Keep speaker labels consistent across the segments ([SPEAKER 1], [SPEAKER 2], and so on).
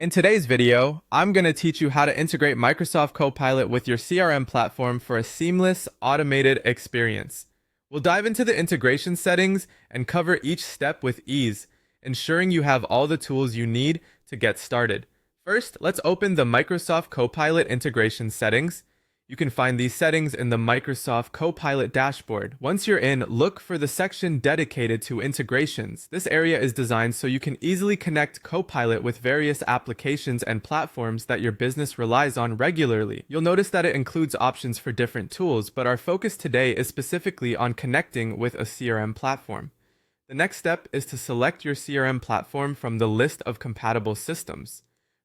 [SPEAKER 1] In today's video, I'm going to teach you how to integrate Microsoft Copilot with your CRM platform for a seamless, automated experience. We'll dive into the integration settings and cover each step with ease, ensuring you have all the tools you need to get started. First, let's open the Microsoft Copilot integration settings. You can find these settings in the Microsoft Copilot dashboard. Once you're in, look for the section dedicated to integrations. This area is designed so you can easily connect Copilot with various applications and platforms that your business relies on regularly. You'll notice that it includes options for different tools, but our focus today is specifically on connecting with a CRM platform. The next step is to select your CRM platform from the list of compatible systems.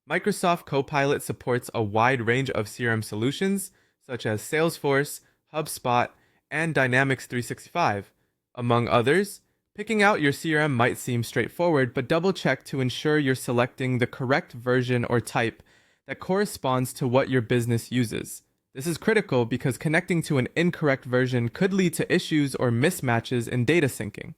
[SPEAKER 1] Microsoft Copilot supports a wide range of CRM solutions, such as Salesforce, HubSpot, and Dynamics 365. Among others, picking out your CRM might seem straightforward, but double-check to ensure you're selecting the correct version or type that corresponds to what your business uses. This is critical because connecting to an incorrect version could lead to issues or mismatches in data syncing.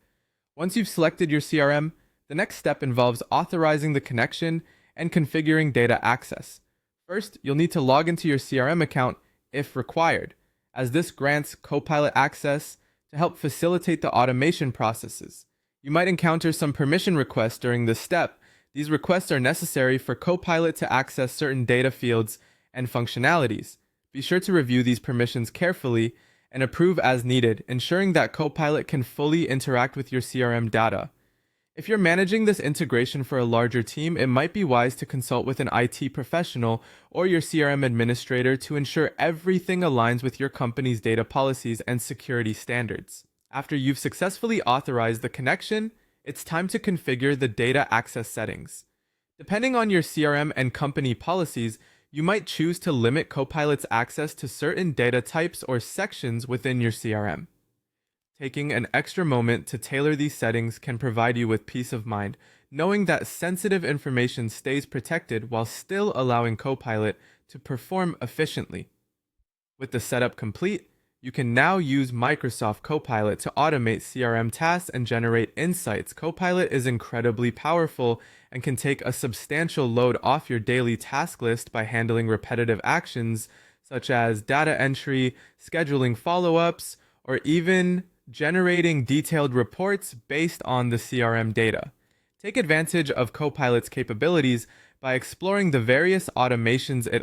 [SPEAKER 1] Once you've selected your CRM, the next step involves authorizing the connection and configuring data access. First, you'll need to log into your CRM account if required, as this grants Copilot access to help facilitate the automation processes. You might encounter some permission requests during this step. These requests are necessary for Copilot to access certain data fields and functionalities. Be sure to review these permissions carefully and approve as needed, ensuring that Copilot can fully interact with your CRM data. If you're managing this integration for a larger team, it might be wise to consult with an IT professional or your CRM administrator to ensure everything aligns with your company's data policies and security standards. After you've successfully authorized the connection, it's time to configure the data access settings. Depending on your CRM and company policies, you might choose to limit Copilot's access to certain data types or sections within your CRM. Taking an extra moment to tailor these settings can provide you with peace of mind, knowing that sensitive information stays protected while still allowing Copilot to perform efficiently. With the setup complete, you can now use Microsoft Copilot to automate CRM tasks and generate insights. Copilot is incredibly powerful and can take a substantial load off your daily task list by handling repetitive actions such as data entry, scheduling follow-ups, or even generating detailed reports based on the CRM data. Take advantage of Copilot's capabilities by exploring the various automations it